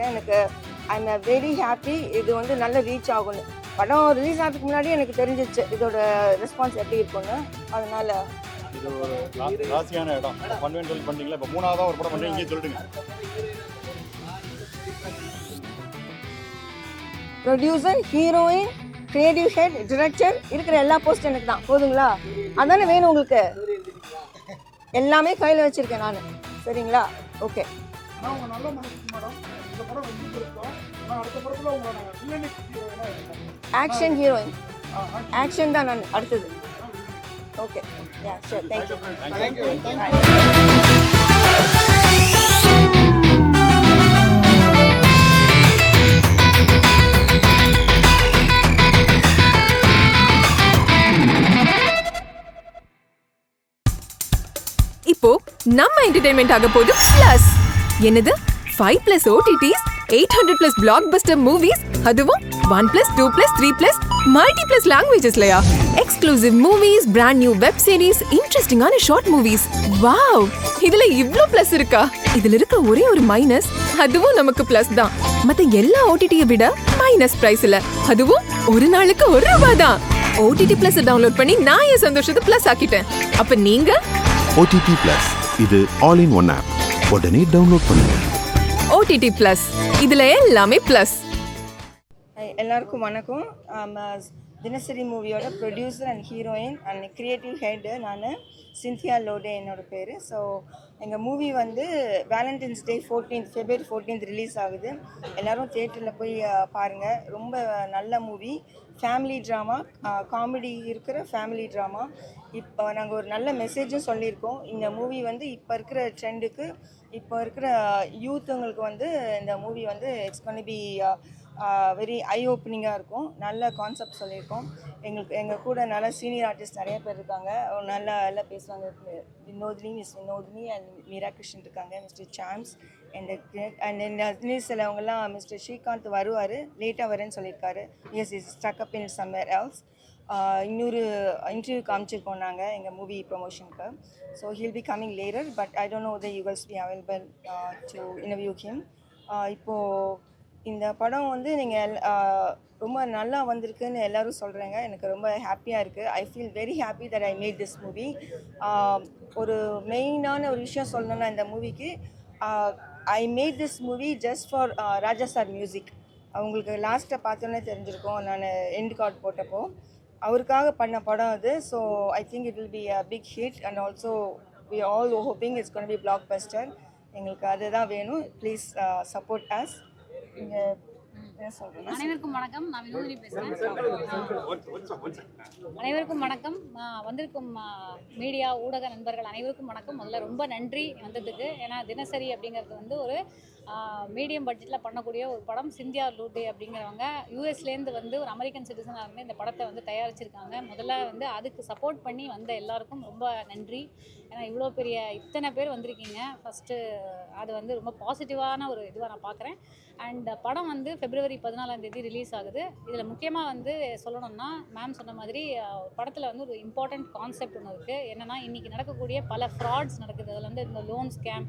எனக்கு I am very happy. இது வந்து நல்ல ரீச் ஆகும்னு. படம் ரிலீஸ் ஆகிறதுக்கு முன்னாடி எனக்கு தெரிஞ்சிச்சு இதோட ரெஸ்பான்ஸ் எப்படி இருக்கும்னு. அதனால இது ஒரு ராசியான இடம். பண்ணுவேன்னு சொல்லி பண்ணீங்களா? இப்போ மூணாவதாக ஒரு படம் பண்ணி இங்கே சொல்லிடுங்க. Producer, heroine, creative head, director இருக்கிற எல்லா போஸ்ட் எனக்கு தான். போதுங்களா? அதானே வேணும் உங்களுக்கு. எல்லாமே கையில் வச்சுருக்கேன் நான். சரிங்களா? ஓகே. Action heroine. ஆக்ஷன் தான் நான் அடுத்தது. ஓகே. Yeah sure. தேங்க்யூ. இப்போ நம்ம என்டர்டெயின்மெண்ட் ஆக போகுது பிளஸ். என்னது 5+ OTTs, 800+ blockbuster movies, அதுவும் 1+, 2+, 3+, multi+ languagesலயா? Exclusive movies, brand new web series, இன்ட்ரெஸ்டிங்கான ஷார்ட் மூவிஸ். வாவ், இதுல இவ்ளோ பிளஸ் இருக்கா? இதுல இருக்க ஒரே ஒரு மைனஸ், அதுவும் நமக்கு பிளஸ் தான். மத்த எல்லா OTT-யை விட மைனஸ் பிரைஸ்ல, அதுவும் ஒரு நாளுக்கு ₹1 தான். OTT Plus டவுன்லோட் பண்ணி நான் என் சந்தோஷத்தை பிளஸ் ஆக்கிட்டேன். அப்ப நீங்க OTT Plus இது ஆல் இன் ஒன் ஆப். உடனே டவுன்லோட் பண்ணுங்க. OTT Plus இதுல எல்லாமே பிளஸ். எல்லாருக்கும் வணக்கம். தினசரி மூவியோட producer and heroine and creative head நான். சிந்தியா லோடே என்னோட பேர். ஸோ எங்கள் மூவி வந்து வேலண்டைன்ஸ் டே 14th February 14th ரிலீஸ் ஆகுது. எல்லோரும் தியேட்டரில் போய் பாருங்கள். ரொம்ப நல்ல மூவி. ஃபேமிலி ட்ராமா, காமெடி இருக்கிற ஃபேமிலி ட்ராமா. இப்போ நாங்கள் ஒரு நல்ல மெசேஜும் சொல்லியிருக்கோம். இந்த மூவி வந்து இப்போ இருக்கிற ட்ரெண்டுக்கு, இப்போ இருக்கிற யூத்துங்களுக்கு வந்து இந்த மூவி வந்து it's gonna be very eye ஓப்பனிங்காக இருக்கும். நல்ல கான்செப்ட் சொல்லியிருக்கோம். எங்கள் கூட நல்ல சீனியர் ஆர்டிஸ்ட் நிறைய பேர் இருக்காங்க. நல்லா எல்லாம் பேசுவாங்க. மிஸ் வினோதினி அண்ட் மீரா கிருஷ்ணன் இருக்காங்க. மிஸ்டர் சாம்ஸ் அண்ட் சிலவங்கெல்லாம் மிஸ்டர் ஸ்ரீகாந்த் வருவார். லேட்டாக வரேன்னு சொல்லியிருக்காரு. Yes is stuck up in somewhere else. இன்னொரு இன்டர்வியூ காமிச்சிருக்கோம் நாங்கள் எங்கள் மூவி ப்ரொமோஷனுக்கு. So he'll be coming later, but I don't know whether you will be available to interview him. இப்போது இந்த படம் வந்து நீங்கள் ரொம்ப நல்லா வந்திருக்குன்னு எல்லோரும் சொல்கிறாங்க. எனக்கு ரொம்ப ஹாப்பியாக இருக்குது. I feel very happy that I made this movie. ஒரு மெயினான ஒரு விஷயம் சொல்லணுன்னா இந்த மூவிக்கு, I made this movie just for Raja sir music. அவங்களுக்கு லாஸ்ட்டை பார்த்தோன்னே தெரிஞ்சிருக்கோம். நான் எண்ட் கார்டு போட்டப்போ அவருக்காக பண்ண படம் அது. So I think it will be a big hit and also we all hoping it's gonna be blockbuster. எங்களுக்கு அதுதான் வேணும். Please support us. அனைவருக்கும் வணக்கம். நான் வினோதினி பேசுகிறேன். அனைவருக்கும் வணக்கம். வந்திருக்கும் மீடியா ஊடக நண்பர்கள் அனைவருக்கும் வணக்கம். முதல்ல ரொம்ப நன்றி வந்ததுக்கு. ஏன்னா தினசரி அப்படிங்கிறது வந்து ஒரு மீடியம் பட்ஜெட்டில் பண்ணக்கூடிய ஒரு படம். சிந்தியா லோடே அப்படிங்கிறவங்க யூஎஸ்லேருந்து வந்து ஒரு அமெரிக்கன் சிட்டிசனாக இருந்து இந்த படத்தை வந்து தயாரிச்சிருக்காங்க. முதல்ல வந்து அதுக்கு சப்போர்ட் பண்ணி வந்த எல்லாருக்கும் ரொம்ப நன்றி. ஏன்னா இவ்வளோ பெரிய இத்தனை பேர் வந்திருக்கீங்க. ஃபஸ்ட்டு அது வந்து ரொம்ப பாசிட்டிவான ஒரு இதுவாக நான் பார்க்குறேன். அண்ட் படம் வந்து February 14 ரிலீஸ் ஆகுது. இதில் முக்கியமாக வந்து சொல்லணும்னா, மேம் சொன்ன மாதிரி படத்தில் வந்து ஒரு இம்பார்ட்டண்ட் கான்செப்ட் ஒன்று இருக்குது. என்னென்னா, இன்றைக்கி நடக்கக்கூடிய பல ஃப்ராட்ஸ் நடக்குது. அதில் வந்து இந்த loan scam,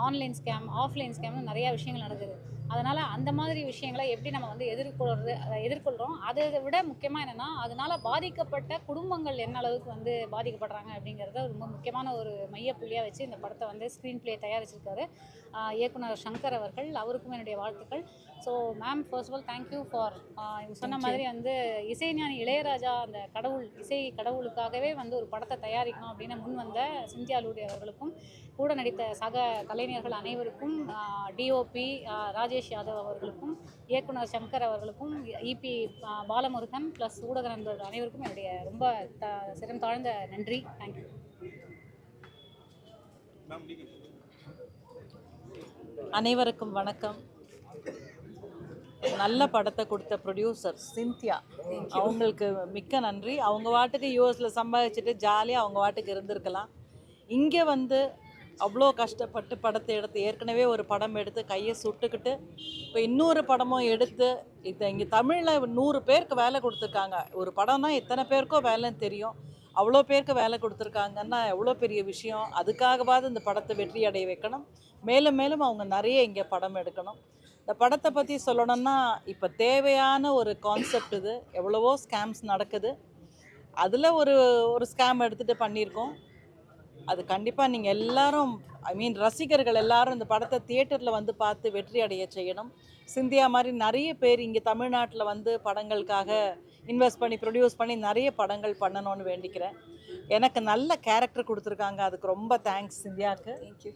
online scam, offline ஸ்கேம்னு நிறையா விஷயங்கள் நடக்குது. அதனால் அந்த மாதிரி விஷயங்களை எப்படி நம்ம வந்து எதிர்கொள்கிறோம். அதை விட முக்கியமாக என்னென்னா, அதனால் பாதிக்கப்பட்ட குடும்பங்கள் என்ன அளவுக்கு வந்து பாதிக்கப்படுறாங்க அப்படிங்கிறத ரொம்ப முக்கியமான ஒரு மையப்புள்ளியாக வச்சு இந்த படத்தை வந்து ஸ்க்ரீன் ப்ளே தயாரிச்சிருக்காரு இயக்குனர் சங்கர் அவர்கள். அவருக்கும் என்னுடைய வாழ்த்துக்கள். So ma'am, first of all thank you for சொன்ன மாதிரி வந்து இசைஞானி இளையராஜா அந்த இசை கடவுளுக்காகவே வந்து ஒரு படத்தை தயாரிக்கணும் அப்படின்னு முன் வந்த சிந்தியா லோடே அவர்களுக்கும், கூட நடித்த சக கலைஞர்கள் அனைவருக்கும், டிஓபி ராஜேஷ் யாதவ் அவர்களுக்கும், இயக்குனர் சங்கர் அவர்களுக்கும், இபி பாலமுருகன் ப்ளஸ் ஊடக நண்பர்கள் அனைவருக்கும் என்னுடைய ரொம்ப சிரம் தாழ்ந்த நன்றி. தேங்க்யூ. அனைவருக்கும் வணக்கம். நல்ல படத்தை கொடுத்த ப்ரொடியூசர் சிந்தியா, அவங்களுக்கு மிக்க நன்றி. அவங்க வாட்டுக்கு யூஎஸில் சம்பாதிச்சுட்டு ஜாலியாக அவங்க வாட்டுக்கு இருந்திருக்கலாம். இங்கே வந்து அவ்வளோ கஷ்டப்பட்டு படத்தை எடுத்து, ஏற்கனவே ஒரு படம் எடுத்து கையை சுட்டுக்கிட்டு இப்போ இன்னொரு படமும் எடுத்து, இங்கே தமிழில் 100 பேருக்கு வேலை கொடுத்துருக்காங்க. ஒரு படம்னா எத்தனை பேருக்கோ வேலைன்னு தெரியும். அவ்வளோ பேருக்கு வேலை கொடுத்துருக்காங்கன்னா எவ்வளோ பெரிய விஷயம். அதுக்காகவாது இந்த படத்தை வெற்றி அடைய வைக்கணும். மேலும் மேலும் அவங்க நிறைய இங்கே படம் எடுக்கணும். இந்த படத்தை பற்றி சொல்லணும்னா இப்போ தேவையான ஒரு கான்செப்ட் இது. எவ்வளவோ ஸ்கேம்ஸ் நடக்குது, அதில் ஒரு ஒரு ஸ்கேம் எடுத்துகிட்டு பண்ணியிருக்கோம். அது கண்டிப்பாக நீங்கள் எல்லாரும், ஐ மீன் ரசிகர்கள் எல்லாரும் இந்த படத்தை தியேட்டரில் வந்து பார்த்து வெற்றி அடைய செய்யணும். சிந்தியா மாதிரி நிறைய பேர் இங்கே தமிழ்நாட்டில் வந்து படங்களுக்காக இன்வெஸ்ட் பண்ணி ப்ரொடியூஸ் பண்ணி நிறைய படங்கள் பண்ணணும்னு வேண்டிக்கிறேன். எனக்கு நல்ல கேரக்டர் கொடுத்துருக்காங்க, அதுக்கு ரொம்ப தேங்க்ஸ் சிந்தியாவுக்கு. தேங்க்யூ.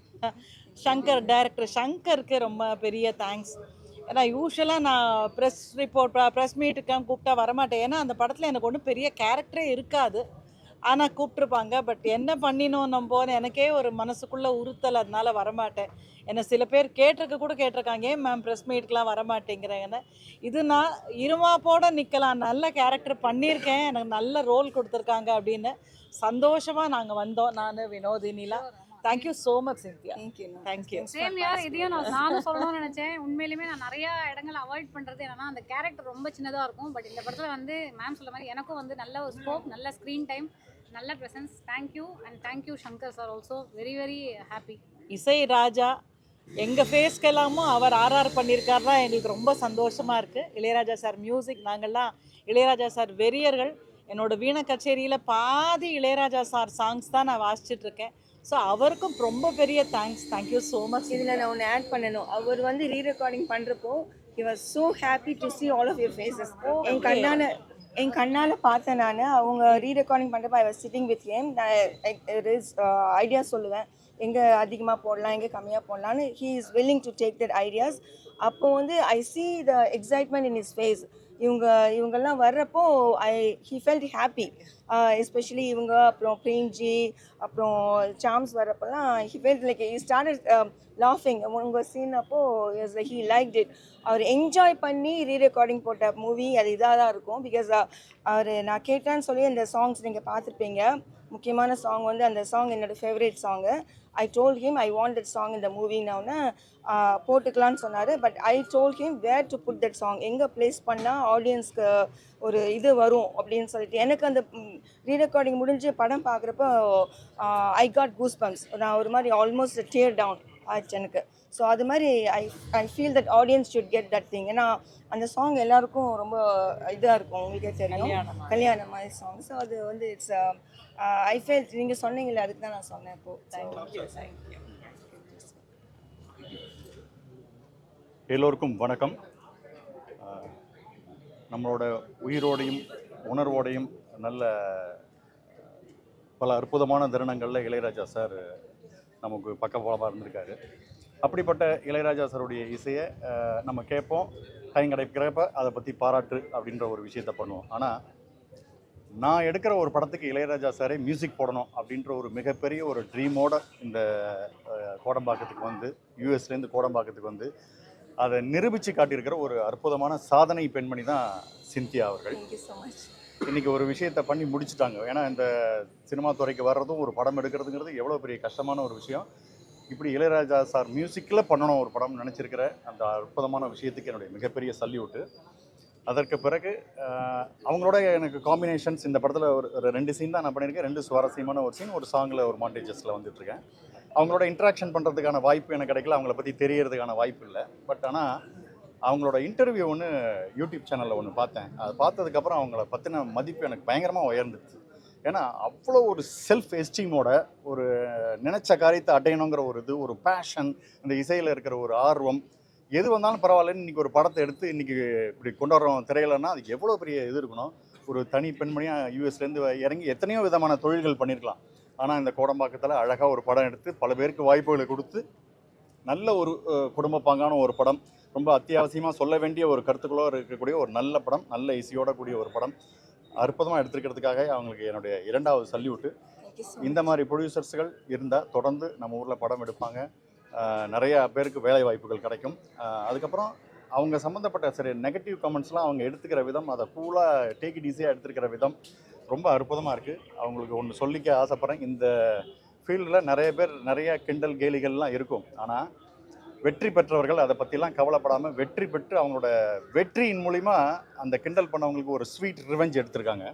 ஷங்கர் டைரக்டர் ஷங்கருக்கு ரொம்ப பெரிய தேங்க்ஸ். ஏன்னா யூஸ்வலாக நான் ப்ரெஸ் மீட்டுக்கெலாம் கூப்பிட்டா வரமாட்டேன். ஏன்னா அந்த படத்தில் எனக்கு ஒன்றும் பெரிய கேரக்டரே இருக்காது, ஆனால் கூப்பிட்ருப்பாங்க. பட் என்ன பண்ணினோம் நம்ம, எனக்கே ஒரு மனசுக்குள்ளே உறுத்தல், அதனால வரமாட்டேன். என்னை சில பேர் கேட்டிருக்காங்க, ஏன் மேம் ப்ரெஸ் மீட்டுக்கெலாம் வரமாட்டேங்கிறேன்னு. இது நான் இருமாப்போட நிற்கலாம், நல்ல கேரக்டர் பண்ணியிருக்கேன், எனக்கு நல்ல ரோல் கொடுத்துருக்காங்க அப்படின்னு சந்தோஷமாக நாங்கள் வந்தோம். நான் வினோதினிலாம் thank you so much Cynthia. Thank you. Same யார், இதையும் நானும் சொல்லணும்னு நினச்சேன். உண்மையிலுமே நான் நிறையா இடங்களை அவாய்ட் பண்ணுறது என்னன்னா, அந்த கேரக்டர் ரொம்ப சின்னதாக இருக்கும். பட் இந்த படத்தில் வந்து மேம் சொல்ல மாதிரி எனக்கும் வந்து நல்ல ஒரு ஸ்கோப், நல்ல ஸ்க்ரீன் டைம், நல்ல presence. Thank you and thank you Shankar sir also. Very very happy. இசை ராஜா எங்கள் ஃபேஸ்க்கெல்லாமோ அவர் ஆர்ஆர் பண்ணியிருக்காருனா எங்களுக்கு ரொம்ப சந்தோஷமாக இருக்குது. இளையராஜா சார் மியூசிக், நாங்கள்லாம் இளையராஜா சார் வெறியர்கள். என்னோடய வீணை கச்சேரியில் பாதி இளையராஜா சார் சாங்ஸ் தான் நான் வாசிச்சுட்ருக்கேன். ஸோ அவருக்கும் ரொம்ப பெரிய தேங்க்யூ ஸோ மச். இதில் நான் ஒன்று ஆட் பண்ணணும். அவர் வந்து ரீரெக்கார்டிங் பண்ணுறப்போ he was so happy to see all of your faces. என் கண்ணால் பார்த்தேன் நான். அவங்க ரீரெக்கார்டிங் பண்ணுறப்ப I was sitting with him. நான் ஐடியா சொல்லுவேன், எங்கே அதிகமாக போடலாம், எங்கே கம்மியாக போடலான்னு. he is willing to take that ideas. அப்போ வந்து I see the excitement in his face. இவங்கெல்லாம் வர்றப்போ he felt happy. எஸ்பெஷலி இவங்க, அப்புறம் பிரேம்ஜி, அப்புறம் சாம்ஸ் வர்றப்பெல்லாம் he felt like he started laughing. உங்கள் சீன் அப்போ he liked it. அவர் என்ஜாய் பண்ணி ரீரெக்கார்டிங் போட்ட மூவி அது இதாக தான் இருக்கும். பிகாஸ் அவர் நான் கேட்டேன்னு சொல்லி அந்த சாங்ஸ் நீங்கள் பார்த்துருப்பீங்க. முக்கியமான சாங் வந்து அந்த சாங் என்னோடய favourite song. I told him I want that song இந்த மூவின்னு போட்டுக்கலான்னு சொன்னார். But I told him where to put that song, எங்கே ப்ளேஸ் பண்ணால் ஆடியன்ஸ்க்கு ஒரு இது வரும் அப்படின்னு சொல்லிட்டு. எனக்கு அந்த ரீரெக்கார்டிங் முடிஞ்சு படம் பார்க்குறப்போ ஐ காட் கூஸ் பம்ப்ஸ். நான் ஒரு மாதிரி ஆல்மோஸ்ட் டியர் டவுன் ஆச்சு எனக்கு. ஸோ அது மாதிரி I feel that audience should get that thing. ஏன்னா அந்த சாங் எல்லாருக்கும் ரொம்ப இதாக இருக்கும், உங்களுக்கே தெரியும், கல்யாணம் மாதிரி சாங். ஸோ அது வந்து இட்ஸ் ஐ ஃபீல் நீங்கள் சொன்னீங்களே, அதுக்கு தான் நான் சொன்னேன் இப்போது. தேங்க்யூ. எல்லோருக்கும் வணக்கம். நம்மளோட உயிரோடையும் உணர்வோடையும் நல்ல பல அற்புதமான தருணங்களில் இளையராஜா சார் நமக்கு பக்கபலமாக இருந்திருக்காரு. அப்படிப்பட்ட இளையராஜா சாருடைய இசையை நம்ம கேட்போம், டைம் கிடைக்கிறப்ப அதை பற்றி பாராட்டு அப்படின்ற ஒரு விஷயத்த பண்ணுவோம். ஆனால் நான் எடுக்கிற ஒரு படத்துக்கு இளையராஜா சாரே மியூசிக் போடணும் அப்படின்ற ஒரு மிகப்பெரிய ஒரு ட்ரீமோட இந்த கோடம்பாக்கத்துக்கு வந்து, யூஎஸ்லேருந்து கோடம்பாக்கத்துக்கு வந்து அதை நிரூபித்து காட்டியிருக்கிற ஒரு அற்புதமான சாதனை பெண்மணி தான் சிந்தியா அவர்கள். இன்றைக்கி ஒரு விஷயத்தை பண்ணி முடிச்சுட்டாங்க. ஏன்னா இந்த சினிமா துறைக்கு வர்றதும் ஒரு படம் எடுக்கிறதுங்கிறது எவ்வளோ பெரிய கஷ்டமான ஒரு விஷயம். இப்படி இளையராஜா சார் மியூசிக்கில் பண்ணணும் ஒரு படம் நினச்சிருக்கிற அந்த அற்புதமான விஷயத்துக்கு என்னுடைய மிகப்பெரிய சல்யூட்டு. அதற்கு பிறகு அவங்களோட எனக்கு காம்பினேஷன்ஸ் இந்த படத்தில் ஒரு 2 சீன் தான் நான் பண்ணியிருக்கேன். 2 சுவாரஸ்யமான ஒரு சீன், ஒரு சாங்கில், ஒரு மாண்டேஜஸில் வந்துட்டுருக்கேன். அவங்களோட இன்ட்ராக்ஷன் பண்ணுறதுக்கான வாய்ப்பு எனக்கு கிடைக்கல, அவங்கள பற்றி தெரியறதுக்கான வாய்ப்பு இல்லை. பட் ஆனால் அவங்களோட இன்டர்வியூ ஒன்று யூடியூப் சேனலில் ஒன்று பார்த்தேன். அதை பார்த்ததுக்கப்புறம் அவங்கள பற்றின மதிப்பு எனக்கு பயங்கரமாக உயர்ந்துச்சு. ஏன்னா அவ்வளோ ஒரு செல்ஃப் எஸ்டீமோட, ஒரு நினச்ச காரியத்தை அடையணுங்கிற ஒரு இது, ஒரு பேஷன், அந்த இசையில் இருக்கிற ஒரு ஆர்வம், எது வந்தாலும் பரவாயில்லன்னு இன்றைக்கி ஒரு படத்தை எடுத்து இன்றைக்கி இப்படி கொண்டு வரோம் திரையிலன்னா அதுக்கு எவ்வளோ பெரிய இது இருக்கணும். ஒரு தனி பெண்மணியாக யூஎஸ்லேருந்து இறங்கி எத்தனையோ விதமான தொழில்கள் பண்ணியிருக்கலாம். ஆனால் இந்த கோடம்பாக்கத்தில் அழகாக ஒரு படம் எடுத்து பல பேருக்கு வாய்ப்புகளை கொடுத்து நல்ல ஒரு குடும்ப பாங்கான ஒரு படம், ரொம்ப அத்தியாவசியமாக சொல்ல வேண்டிய ஒரு கருத்துக்களோ இருக்கக்கூடிய ஒரு நல்ல படம், நல்ல இசையோட கூடிய ஒரு படம் அற்புதமாக எடுத்துருக்கிறதுக்காக அவங்களுக்கு என்னுடைய 2வது சல்யூட்டு. இந்த மாதிரி ப்ரொடியூசர்ஸ்கள் இருந்தால் தொடர்ந்து நம்ம ஊரில் படம் எடுப்பாங்க, நிறையா பேருக்கு வேலை வாய்ப்புகள் கிடைக்கும். அதுக்கப்புறம் அவங்க சம்மந்தப்பட்ட சரி நெகட்டிவ் கமெண்ட்ஸ்லாம் அவங்க எடுத்துக்கிற விதம், அதை கூலாக டேக் இட் ஈஸியாக எடுத்துருக்கிற விதம் ரொம்ப அற்புதமாக இருக்குது. அவங்களுக்கு ஒன்று சொல்லிக்க ஆசைப்பட்றேன், இந்த ஃபீல்டில் நிறைய பேர் நிறைய கிண்டல் கேலிகள்லாம் இருக்கும். ஆனால் வெற்றி பெற்றவர்கள் அதை பற்றிலாம் கவலைப்படாமல் வெற்றி பெற்று அவங்களோட வெற்றியின் மூலிமா அந்த கிண்டல் பண்ணவங்களுக்கு ஒரு ஸ்வீட் ரிவெஞ்ச் எடுத்திருக்காங்க.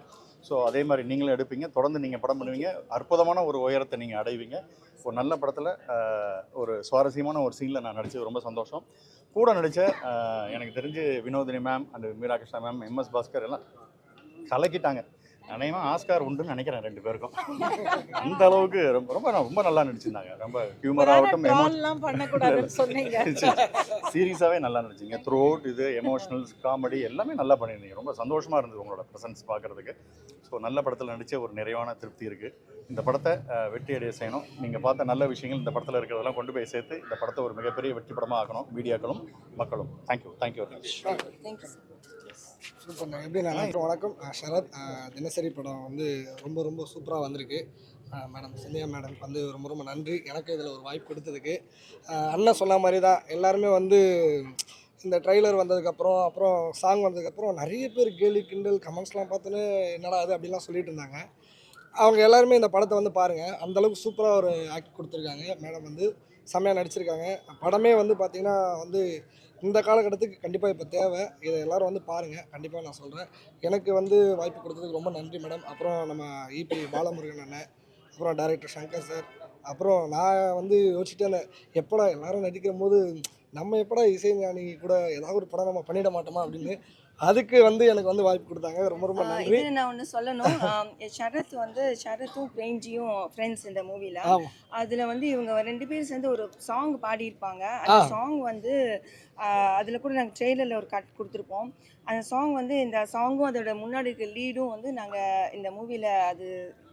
ஸோ அதே மாதிரி நீங்களும் எடுப்பீங்க, தொடர்ந்து நீங்கள் படம் பண்ணுவீங்க, அற்புதமான ஒரு உயரத்தை நீங்கள் அடைவீங்க. ஒரு நல்ல படத்தில் ஒரு சுவாரஸ்யமான ஒரு சீனில் நான் நடித்தது ரொம்ப சந்தோஷம். கூட நடித்த எனக்கு தெரிஞ்சு Vinodhini ma'am and Meera Krishna ma'am, MS Bhaskar எல்லாம் கலக்கிட்டாங்க. அநேகமாக ஆஸ்கார் உண்டுன்னு நினைக்கிறேன் 2 பேருக்கும். அந்த அளவுக்கு ரொம்ப ரொம்ப ரொம்ப நல்லா நடிச்சிருந்தாங்க. ரொம்ப ஹியூமர் ஆகட்டும், பண்ணக்கூடாதுன்னு சொன்னீங்க. சீரியஸாகவே நல்லா நடிச்சிங்க. த்ரூ அவுட் இது எமோஷனல்ஸ், காமெடி எல்லாமே நல்லா பண்ணியிருந்தீங்க. ரொம்ப சந்தோஷமாக இருந்தது உங்களோட ப்ரெசன்ஸ் பார்க்குறதுக்கு. ஸோ நல்ல படத்தில் நடித்த ஒரு நிறைவான திருப்தி இருக்குது. இந்த படத்தை வெற்றி அடைய செய்யணும். நீங்கள் பார்த்த நல்ல விஷயங்கள் இந்த படத்தில் இருக்கிறதெல்லாம் கொண்டு போய் சேர்த்து இந்த படத்தை ஒரு மிகப்பெரிய வெற்றி படமாக ஆக்கணும் மீடியாக்களும் மக்களும். Thank you very much. தேங்க்யூ. சூப்பர்ண்ணா. எப்படி நான் வணக்கம், ஷரத். தினசரி படம் வந்து ரொம்ப ரொம்ப சூப்பராக வந்திருக்கு. மேடம் சிந்தியா மேடம்க்கு வந்து ரொம்ப ரொம்ப நன்றி, எனக்கு இதில் ஒரு வாய்ப்பு கொடுத்ததுக்கு. அண்ணன் சொன்ன மாதிரி தான் எல்லாருமே வந்து இந்த ட்ரைலர் வந்ததுக்கப்புறம் அப்புறம் சாங் வந்ததுக்கப்புறம் நிறைய பேர் கேலி கிண்டல் கமெண்ட்ஸ்லாம் பார்த்துன்னு என்னடா அது அப்படிலாம் சொல்லிட்டு இருந்தாங்க. அவங்க எல்லாருமே இந்த படத்தை வந்து பாருங்கள், அந்தளவுக்கு சூப்பராக ஒரு ஆக்ட் கொடுத்துருக்காங்க. மேடம் வந்து செம்மையாக நடிச்சிருக்காங்க. படமே வந்து பார்த்திங்கன்னா வந்து இந்த காலகட்டத்துக்கு கண்டிப்பாக இப்போ தேவை. இதை எல்லோரும் வந்து பாருங்கள், கண்டிப்பாக நான் சொல்கிறேன். எனக்கு வந்து வாய்ப்பு கொடுத்ததுக்கு ரொம்ப நன்றி மேடம். அப்புறம் நம்ம இபி பாலமுருகன் அண்ணன், அப்புறம் டைரக்டர் சங்கர் சார். அப்புறம் நான் வந்து யோசிச்சுட்டே இருந்தேன், எப்படா எல்லோரும் நடிக்கும் போது நம்ம எப்படா இசைஞானி கூட ஏதாவது ஒரு படம் நம்ம பண்ணிட மாட்டோமா அப்படின்னு. அதுக்கு வந்து எனக்கு வந்து வாய்ப்பு கொடுத்தாங்க, ரொம்ப ரொம்ப நன்றி. இது நான் ஒன்று சொல்லணும். ஷரத்தும் பிரேம்ஜியும் ஃப்ரெண்ட்ஸ் இந்த மூவியில். அதில் வந்து இவங்க 2 பேரும் சேர்ந்து ஒரு சாங் பாடியிருப்பாங்க. அந்த சாங் வந்து அதில் கூட நாங்கள் ட்ரெய்லரில் ஒரு கட் கொடுத்துருப்போம். அந்த சாங் வந்து இந்த சாங்கும் அதோட முன்னாடி இருக்க லீடும் வந்து நாங்கள் இந்த மூவியில் அது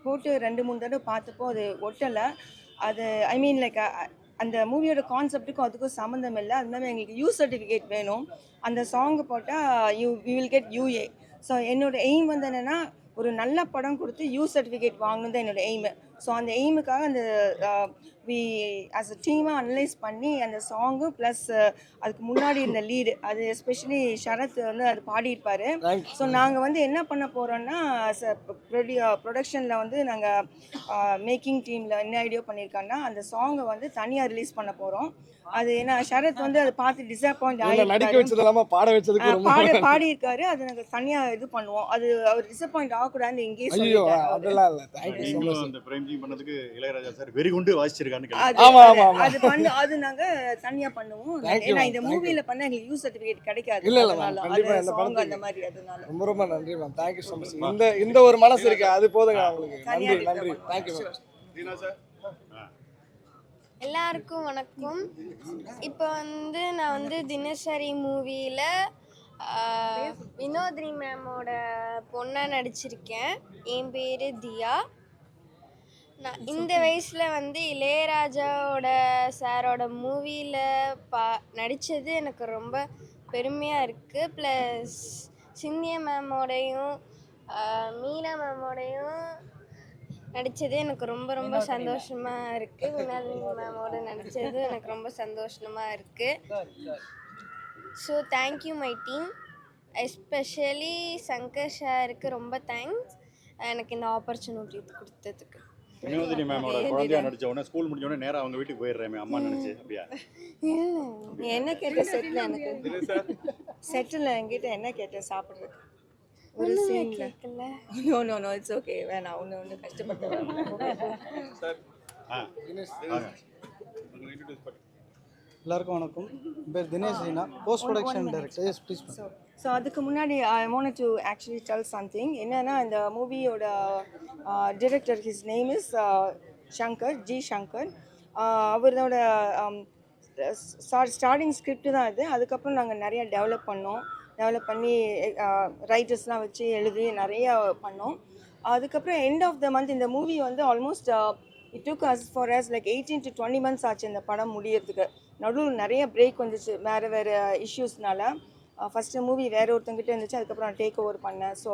போட்டு 2-3 தடவை பார்த்தப்போ அது ஒட்டலை. அது ஐ மீன் லைக் அந்த மூவியோட கான்செப்ட்டுக்கும் அதுக்கும் சம்மந்தம் இல்லை. அது மாதிரி எங்களுக்கு யூ சர்டிஃபிகேட் வேணும். அந்த சாங்கு போட்டால் you will get UA. So என்னோடய எய்ம் வந்து என்னென்னா ஒரு நல்ல படம் கொடுத்து யூ சர்டிஃபிகேட் வாங்கணும் தான் என்னோடய எய்மு. ஸோ அந்த எய்முக்காக அந்த வி ஆஸ் அ டீமாக அனலைஸ் பண்ணி அந்த சாங்கு ப்ளஸ் அதுக்கு முன்னாடி இருந்த லீடு, அது எஸ்பெஷலி ஷரத் வந்து அது பாடியிருப்பார். ஸோ நாங்கள் வந்து என்ன பண்ண போகிறோன்னா ப்ரொடக்ஷனில் வந்து நாங்கள் மேக்கிங் டீமில் என்ன ஐடியா பண்ணியிருக்காங்கன்னா அந்த சாங்கை வந்து தனியாக ரிலீஸ் பண்ண போகிறோம். அது ஏன்னா ஷரத் வந்து அதை பார்த்து டிசப்பாயிண்ட் நடிக்க வச்சது இல்லாமல் பாட வச்சதுக்கு பாடியிருக்காரு. அது நாங்கள் தனியாக இது பண்ணுவோம். அது அவர் டிசப்பாயிண்ட் ஆகக்கூடாதுன்னு இங்கேயே ஐயோ அதெல்லாம் இல்லை. தேங்க்யூ. அந்த பிரேம்ஜி பண்ணதுக்கு இளையராஜா சார் வெரி குண்டு வாசிச்சிருக்கான்னு அது நாங்க தனியா பண்ணுவோம். ஏன்னா இந்த மூவில பண்ண எங்களுக்கு யூ சர்டிஃபிகேட் கிடைக்காது. இல்ல கண்டிப்பா இந்த படத்துக்கு அந்த மாதிரி அதனால ரொம்ப ரொம்ப நன்றி மேம். Thank you so much. இந்த ஒரு மனசு இருக்கு, அது போதுங்க உங்களுக்கு. நன்றி. Thank you ma'am. எல்லாருக்கும் வணக்கம். இப்போ வந்து நான் வந்து தினசரி மூவியில் வினோதினி மேமோட பொண்ணாக நடிச்சிருக்கேன். என் பேர் தியா. நான் இந்த வயசில் வந்து இளையராஜாவோட சாரோட மூவியில் நடித்தது எனக்கு ரொம்ப பெருமையாக இருக்குது. ப்ளஸ் சிந்தியா மேமோடையும் மீனா மேமோடையும் நடித்தது எனக்கு ரொம்ப ரொம்ப சந்தோஷமாக இருக்குது. வினோதினி மேமோட நடித்தது எனக்கு ரொம்ப சந்தோஷமாக இருக்குது. So thank you my team, especially Shankar சாருக்கு ரொம்ப தேங்க்ஸ் எனக்கு இந்த ஆப்பர்ச்சுனிட்டி கொடுத்ததுக்கு. வினோதினி மேமோட குழந்தையா நடிச்ச உடனே ஸ்கூல் முடிஞ்ச உடனே நேரா அவங்க வீட்டுக்கு போயிடுறேன் அம்மா நினைச்சு அப்படியா? என்ன கேட்ட செட்டில் எனக்கு செட்டில் என்கிட்ட என்ன கேட்ட சாப்பிட்றதுக்கு ஒரு சீன்ல நோ இட்ஸ் ஓகே. வேணாம் ஒன்று கஷ்டப்பட்டு எல்லாருக்கும் வணக்கம். என் பேர் Dinesh Jeena, post production director. Yes please. So அதுக்கு முன்னாடி I want to actually tell something. என்னன்னா இந்த மூவியோட director his name is Shankar. அவரோட ஸ்டார்டிங் ஸ்கிரிப்ட் தான் இது. அதுக்கப்புறம் நாங்கள் நிறைய டெவலப் பண்ணி ரைட்டர்ஸ்லாம் வச்சு எழுதி நிறையா பண்ணோம். அதுக்கப்புறம் எண்ட் ஆஃப் த மந்த் இந்த மூவி வந்து almost it took as for us like 18 to 20 months ஆச்சு இந்த படம் முடியறதுக்கு. நடுவில் நிறைய பிரேக் வந்துச்சு வேறு இஷ்யூஸ்னால. ஃபஸ்ட்டு மூவி வேறு ஒருத்தங்கிட்ட இருந்துச்சு, அதுக்கப்புறம் நான் டேக் ஓவர் பண்ணேன். ஸோ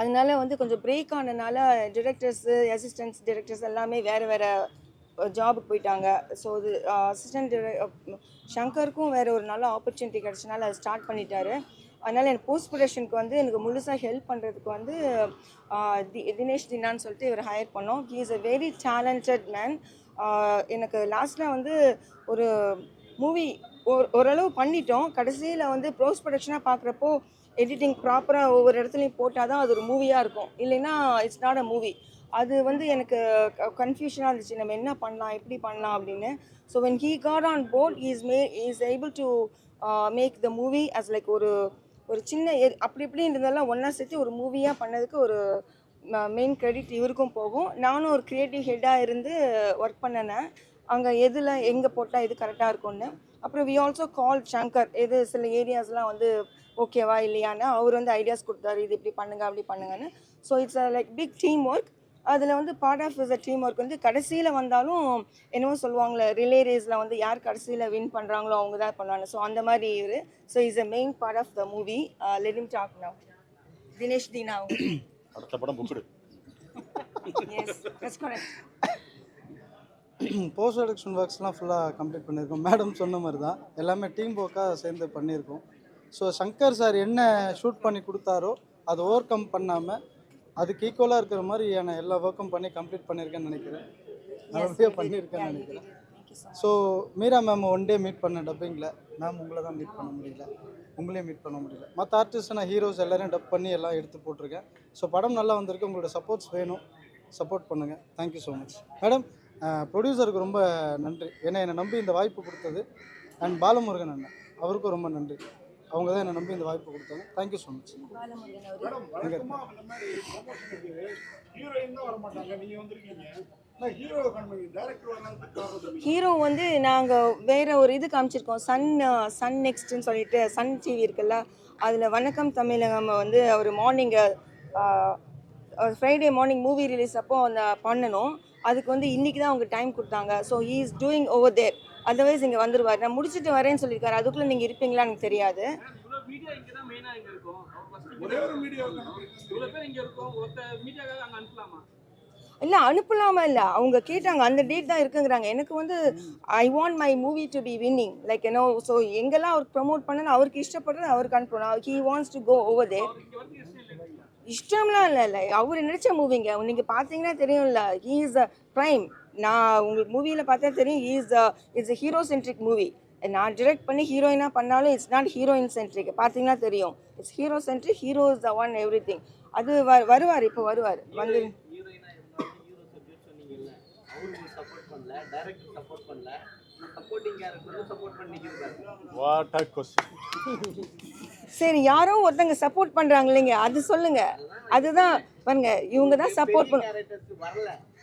அதனால வந்து கொஞ்சம் பிரேக் ஆனதுனால டிரெக்டர்ஸு அசிஸ்டன்ட்ஸ் டிரெக்டர்ஸ் எல்லாமே வேறு ஜாபுக்கு போயிட்டாங்க. ஸோ இது அசிஸ்டன்ட் சங்கருக்கும் வேறு ஒரு நல்ல ஆப்பர்ச்சுனிட்டி கிடச்சனால அதை ஸ்டார்ட் பண்ணிட்டாரு. அதனால் எனக்கு போஸ்ட் ப்ரொடக்ஷனுக்கு வந்து எனக்கு முழுசாக ஹெல்ப் பண்ணுறதுக்கு வந்து தினேஷ் தினான்னு சொல்லிட்டு இவர் ஹையர் பண்ணோம். He is a very talented man. எனக்கு லாஸ்ட்டில் வந்து ஒரு மூவி ஓரளவு பண்ணிட்டோம். கடைசியில் வந்து போஸ்ட் ப்ரொடக்ஷனாக பார்க்குறப்போ எடிட்டிங் ப்ராப்பராக ஒவ்வொரு இடத்துலையும் போட்டால் தான் அது ஒரு மூவியாக இருக்கும். இல்லைன்னா இட்ஸ் நாட் அ மூவி. அது வந்து எனக்கு கன்ஃபியூஷனாக இருந்துச்சு, நம்ம என்ன பண்ணலாம் எப்படி பண்ணலாம் அப்படின்னு. So when he got on board is able to make the movie as like ஒரு சின்ன அப்படி இப்படின்னு இருந்தாலும் ஒன்றா சேர்த்து ஒரு மூவியாக பண்ணதுக்கு ஒரு மெயின் கிரெடிட் இவருக்கும் போகும். நானும் ஒரு க்ரியேட்டிவ் ஹெட்டாக இருந்து ஒர்க் பண்ணினேன். அங்கே எதில் எங்கே போட்டால் இது கரெக்டாக இருக்கும்னு. அப்புறம் வி ஆல்சோ கால் சங்கர், எது சில ஏரியாஸ்லாம் வந்து ஓகேவா இல்லையான்னு அவர் வந்து ஐடியாஸ் கொடுத்தாரு, இது இப்படி பண்ணுங்க அப்படி பண்ணுங்கன்னு. So it's like big team work. அதில் வந்து part of is a team work. வந்து கடைசியில் வந்தாலும் என்னவோ சொல்லுவாங்களே, ரிலே ரேஸில் வந்து யார் கடைசியில் வின் பண்ணுறாங்களோ அவங்க தான் பண்ணுவாங்க. ஸோ அந்த மாதிரி இவர். So is a main part of the movie. Let him talk now. Dinesh Dheena அடுத்த படம் புக்குடு. Yes, that's correct. Post production ஒர்க்ஸ்லாம் ஃபுல்லாக கம்ப்ளீட் பண்ணியிருக்கோம். மேடம் சொன்ன மாதிரி தான் எல்லாமே டீம் ஒர்க்காக சேர்ந்து பண்ணியிருக்கோம். ஸோ சங்கர் சார் என்ன ஷூட் பண்ணி கொடுத்தாரோ அதை ஓவர் கம் பண்ணாமல் அதுக்கு ஈக்குவலாக இருக்கிற மாதிரியான எல்லா ஒர்க்கும் பண்ணி கம்ப்ளீட் பண்ணியிருக்கேன்னு நினைக்கிறேன். நல்லபடியாக பண்ணியிருக்கேன்னு நினைக்கிறேன். So Meera ma'am one day meet பண்ண டப்பிங்கில் மேம் உங்களை தான் மீட் பண்ண முடியல, உங்களையும் மீட் பண்ண முடியல. மற்ற ஆர்டிஸ்ட் நான் ஹீரோஸ் எல்லோரையும் டப் பண்ணி எல்லாம் எடுத்து போட்டிருக்கேன். ஸோ படம் நல்லா வந்திருக்கு. உங்களோட சப்போர்ட்ஸ் வேணும், சப்போர்ட் பண்ணுங்கள். Thank you so much madam. ப்ரொடியூசருக்கு ரொம்ப நன்றி, ஏன்னா என்னை நம்பி இந்த வாய்ப்பு கொடுத்தது. அண்ட் பாலமுருகன் அண்ணன், அவருக்கும் ரொம்ப நன்றி. அவங்க தான் என்னை நம்பி இந்த வாய்ப்பு கொடுத்தாங்க. Thank you so much. ஹீரோ வந்து நாங்கள் வேற ஒரு இது காமிச்சிருக்கோம், சன் நெக்ஸ்ட்னு சொல்லிட்டு சன் டிவி இருக்குல்ல, அதில் வணக்கம் தமிழகம் வந்து அவர் morning Friday morning movie release அப்போ அந்த பண்ணணும். அதுக்கு வந்து இன்றைக்கி தான் அவங்க டைம் கொடுத்தாங்க. So he is doing over there. Otherwise இங்கே வந்துடுவார். நான் முடிச்சுட்டு வரேன்னு சொல்லியிருக்காரு. அதுக்குள்ளே நீங்கள் இருப்பீங்களா எனக்கு தெரியாது. இல்லை அனுப்பலாமல் இல்லை, அவங்க கேட்டாங்க, அந்த டேட் தான் இருக்குங்கிறாங்க. எனக்கு வந்து I want my movie to be winning like you know. So எங்கெல்லாம் அவருக்கு ப்ரமோட் பண்ணணும், அவருக்கு இஷ்டப்படுறது அவருக்கு அனுப்பணும். He wants to go over there. இஷ்டம்லாம் இல்லை, அவர் நடித்த மூவிங்க நீங்கள் பார்த்தீங்கன்னா தெரியும்ல. He is a prime. நான் உங்களுக்கு மூவியில் பார்த்தா தெரியும், it's a hero centric movie. நான் டிரெக்ட் பண்ணி ஹீரோயினாக பண்ணாலும் இட்ஸ் நாட் ஹீரோயின் சென்ட்ரிக். பார்த்தீங்கன்னா தெரியும், it's hero centric. Hero is the one every thing. அது வருவார், இப்போ வருவார் வந்து. சரி, யாரோ ஒருத்தங்க சப்போர்ட் பண்றாங்க இல்லைங்க, அது சொல்லுங்க. அதுதான் பாருங்க, இவங்க தான் சப்போர்ட் பண்ண.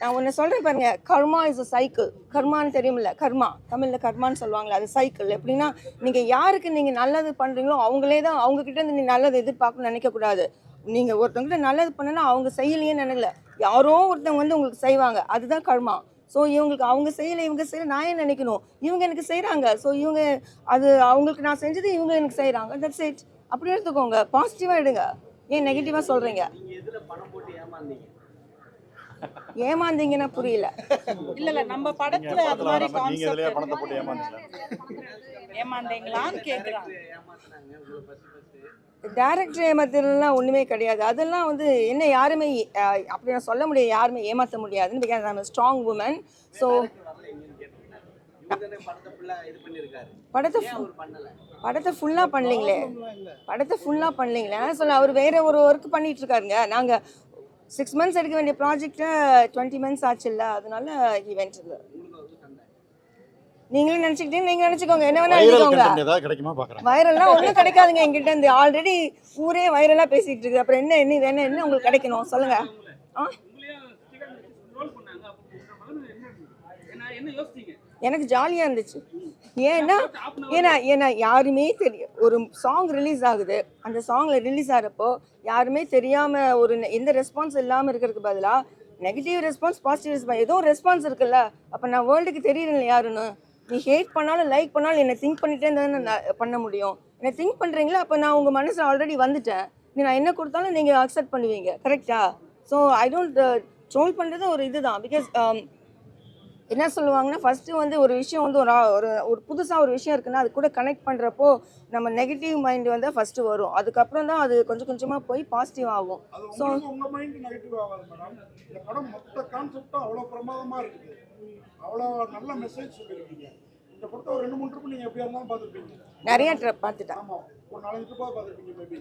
நான் ஒன்று சொல்றேன் பாருங்க, கர்மா இஸ் அ சைக்கிள். கர்மான்னு தெரியுமில்ல, கர்மா தமிழில் கர்மான்னு சொல்லுவாங்களே, அது சைக்கிள். எப்படின்னா நீங்கள் யாருக்கு நீங்கள் நல்லது பண்ணுறீங்களோ அவங்களே தான் அவங்கக்கிட்ட இருந்து நீங்கள் நல்லது எதிர்பார்க்கணும்னு நினைக்கக்கூடாது. நீங்கள் ஒருத்தவங்கிட்ட நல்லது பண்ணனா அவங்க செய்யலையே நினைக்கல, யாரோ ஒருத்தவங்க வந்து உங்களுக்கு செய்வாங்க, அதுதான் கர்மா. ஸோ இவங்களுக்கு அவங்க செய்யலை, இவங்க செய்யலை, நான் ஏன் நினைக்கணும், இவங்க எனக்கு செய்கிறாங்க. ஸோ இவங்க அது அவங்களுக்கு நான் செஞ்சது இவங்க எனக்கு செய்கிறாங்க. That's it. அப்படி எடுத்துக்கோங்க, பாசிட்டிவாக எடுங்க. ஏன் நெகட்டிவாக சொல்கிறீங்க? ஏமாந்தீங்கன்னா புரியல. இல்ல நம்ம படத்துல அது மாதிரி கான்செப்ட் ஏமாந்தீங்களான்னு கேக்குறாங்க. டைரக்டர் ஏமாத்துறதுலாம் ஒன்றுமே கிடையாது. அதெல்லாம் வந்து என்ன யாருமே அப்படி நான் சொல்ல முடியாது, யாருமே ஏமாற்ற முடியாதுன்னு. Because I am strong woman. So படத்தை ஃபுல்லாக பண்ணலீங்களே, சொல்ல அவர் வேற ஒரு ஒர்க் பண்ணிட்டு இருக்காருங்க. நாங்கள் 6 months எடுக்க வேண்டிய ப்ராஜெக்டை 20 months ஆச்சு இல்லை, அதனால ஈவெண்ட் இல்லை. நீங்களும் நினச்சிக்கிட்டே நீங்கள் நினச்சிக்கோங்க, என்ன வேணா எழுதிக்கோங்க. வைரல்லாம் ஒன்றும் கிடைக்காதுங்க எங்கிட்ட இருந்து. ஆல்ரெடி ஊரே வைரலாக பேசிகிட்டு இருக்கு. அப்புறம் என்ன உங்களுக்கு கிடைக்கணும் சொல்லுங்க. எனக்கு ஜாலியாக இருந்துச்சு. ஏன்னா யாருமே தெரியும், ஒரு சாங் ரிலீஸ் ஆகுது, அந்த சாங்கில் ரிலீஸ் ஆகிறப்போ யாருமே தெரியாமல் ஒரு எந்த ரெஸ்பான்ஸ் இல்லாமல் இருக்கிறதுக்கு பதிலாக நெகட்டிவ் ரெஸ்பான்ஸ், பாசிட்டிவ் ரெஸ்பான்ஸ், ஏதோ ரெஸ்பான்ஸ் இருக்குல்ல. அப்போ நான் வேர்ல்டுக்கு தெரியல யாருன்னு. நீ ஹேட் பண்ணாலும் லைக் பண்ணாலும் என்னை திங்க் பண்ணிகிட்டே இருந்தாலும் நான் பண்ண முடியும். என்னை திங்க் பண்ணுறீங்களா, அப்போ நான் உங்கள் மனசில் ஆல்ரெடி வந்துட்டேன். நான் என்ன கொடுத்தாலும் நீங்கள் அக்செப்ட் பண்ணுவீங்க, கரெக்டா? ஸோ ஐ டோன்ட் ட்ரோல் பண்ணுறது ஒரு இதுதான். பிகாஸ் என்ன சொல்லுவாங்கன்னா, ஃபஸ்ட்டு வந்து ஒரு விஷயம் வந்து ஒரு புதுசாக ஒரு விஷயம் இருக்குன்னா அது கூட கனெக்ட் பண்ணுறப்போ நம்ம நெகட்டிவ் மைண்ட் வந்து ஃபஸ்ட்டு வரும். அதுக்கப்புறம் தான் அது கொஞ்சம் கொஞ்சமாக போய் பாசிட்டிவ் ஆகும். ஸோ உங்கள் மைண்ட் நெகட்டிவ் ஆகாது மேடம். இந்த படம் மொத்த கான்செப்டும் அவ்வளோ பிரமாதமாக இருக்குது, அவ்வளோ நல்ல மெசேஜ் சொல்லியிருக்கீங்க. இந்த படத்தை ஒரு 2-3 ட்ரிப் நீங்கள் எப்படியா இருந்தாலும் பார்த்துருப்பீங்க. நிறைய ட்ரிப் பார்த்துட்டேன். ஆமாம், ஒரு 4-5 ட்ரிப்பாக பார்த்துருப்பீங்க மேபி.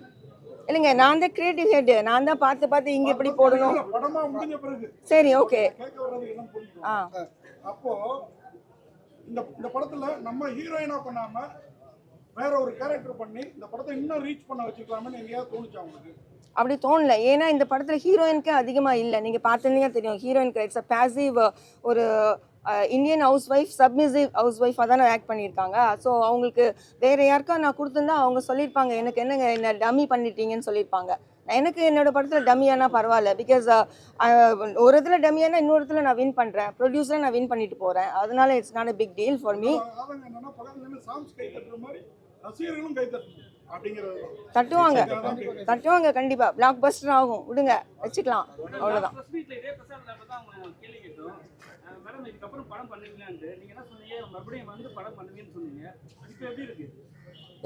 இல்லைங்க, நான் தான் கிரியேட்டிவ் ஹெட். நான் தான் பார்த்து இங்கே எப்படி போடணும். படமாக முடிஞ்ச பிறகு சரி, ஓகே. கேட்க வர்றது என்ன புரிஞ்சுக்கணும். ஆ, அப்போ இந்த படத்துல நம்ம ஹீரோயினா பண்ணாம வேற ஒரு கேரக்டர் பண்ணி இந்த படத்தை இன்னும் ரீச் பண்ண வச்சுக்கலாம்னு எங்கேயாவது தோணுச்சா உங்களுக்கு? அப்படி தோணல. ஏன்னா இந்த படத்தில் ஹீரோயினுக்கு அதிகமாக இல்லை. நீங்கள் பார்த்தீங்கன்னா தெரியும், ஹீரோயினுக்கு இட்ஸ் அ பேசிவ், ஒரு Indian house wife, submissive house ஒய்ஃபாக தானே ஆக்ட் பண்ணியிருக்காங்க. ஸோ அவங்களுக்கு வேறு யாருக்கா நான் கொடுத்துருந்தா அவங்க சொல்லியிருப்பாங்க, எனக்கு என்னங்க என்ன டம்மி பண்ணிட்டீங்கன்னு சொல்லியிருப்பாங்க. எனக்கு என்னோடய படத்தில் டம்மியானா பரவாயில்ல. பிகாஸ் ஒரு இதில் டம்மியானா இன்னொரு இடத்துல நான் வின் பண்ணுறேன், ப்ரொடியூசராக நான் வின் பண்ணிட்டு போகிறேன். அதனால it's not a big deal for me. அவங்க என்னன்னா பக்கத்துல இருந்து சாங்ஸ் கை தட்டுற மாதிரி ரசிகர்களும் கை தட்டணும் அப்படிங்கிறது. தட்டுவாங்க கண்டிப்பாக. பிளாக் பஸ்டர் ஆகும், விடுங்க, வச்சுக்கலாம், அவ்வளோதான்.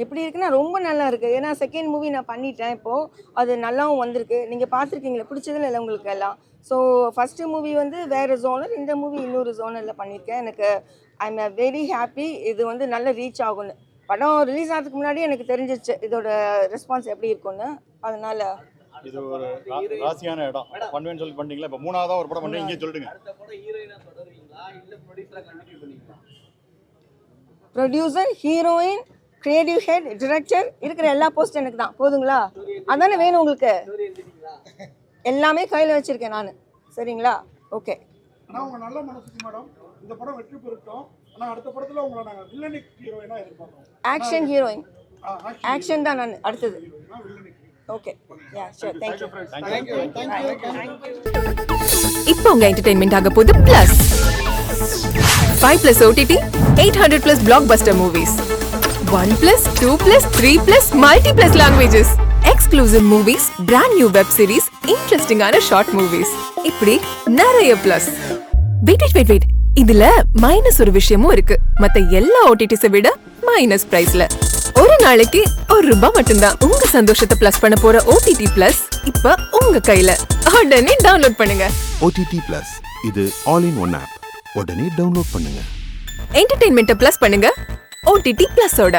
எப்படி இருக்குன்னா ரொம்ப நல்லா இருக்குது. ஏன்னா செகண்ட் மூவி நான் பண்ணிட்டேன் இப்போது, அது நல்லாவும் வந்திருக்கு. நீங்கள் பார்த்துருக்கீங்களா, பிடிச்சதில்ல இல்லை உங்களுக்கு எல்லாம். ஸோ ஃபஸ்ட்டு மூவி வந்து வேறு ஜோனர், இந்த மூவி இன்னொரு ஜோனரில் பண்ணியிருக்கேன். எனக்கு ஐ எம் வெரி ஹாப்பி. இது வந்து நல்ல ரீச் ஆகும்னு. படம் ரிலீஸ் ஆகிறதுக்கு முன்னாடி எனக்கு தெரிஞ்சிச்சு இதோட ரெஸ்பான்ஸ் எப்படி இருக்கும்னு. அதனால இது ஒரு ராசியான இடம் பண்ணுவேன்னு சொல்லி பண்ணிட்டீங்களா? இப்போ 3ஆவதா ஒரு படம் பண்ணி இங்கே சொல்லிடுங்க. Producer, heroine, creative head, director, இருக்கிற எல்லா போஸ்ட் எனக்கு தான். போதுங்களா? அதானே வேணும் உங்களுக்கு. எல்லாமே கையில் வச்சுருக்கேன் நான். சரிங்களா? ஓகே. ஆனால் அவங்க நல்ல மனசுக்கு மேடம் இந்த படம் வெற்றி பெறட்டும். ஆனால் அடுத்த படத்தில் உங்களை நாங்கள் வில்லனிக் ஹீரோயினாக எதிர்பார்க்குறோம். Action heroine. ஆக்ஷன் தான் நான் அடுத்தது. Okay, yeah sure. Thank you. இப்போ உங்க என்டர்டெயின்மெண்ட் ஆக போகுது plus 5+ OTT, 800+ blockbuster movies, 1+, 2+, 3+, multi+ languages, exclusive movies, brand new web series, interesting ஆன short movies, இப்படி நிறைய பிளஸ். வெயிட், இதுல மைனஸ் ஒரு விஷயமும் இருக்கு. மத்த எல்லா OTTs விட மைனஸ் பிரைஸ்ல ஒரு நாளைக்கு ₹1 மட்டும்தான். உங்க சந்தோஷத்தை பிளஸ் பண்ண போற OTT பிளஸ் இப்ப உங்க கையில. உடனே டவுன்லோட் பண்ணுங்க. OTT Plus இது ஆல் இன் ஒன் ஆப். உடனே டவுன்லோட் பண்ணுங்க. என்டர்டெயின்மெண்ட்டை பிளஸ் பண்ணுங்க OTT பிளஸோட.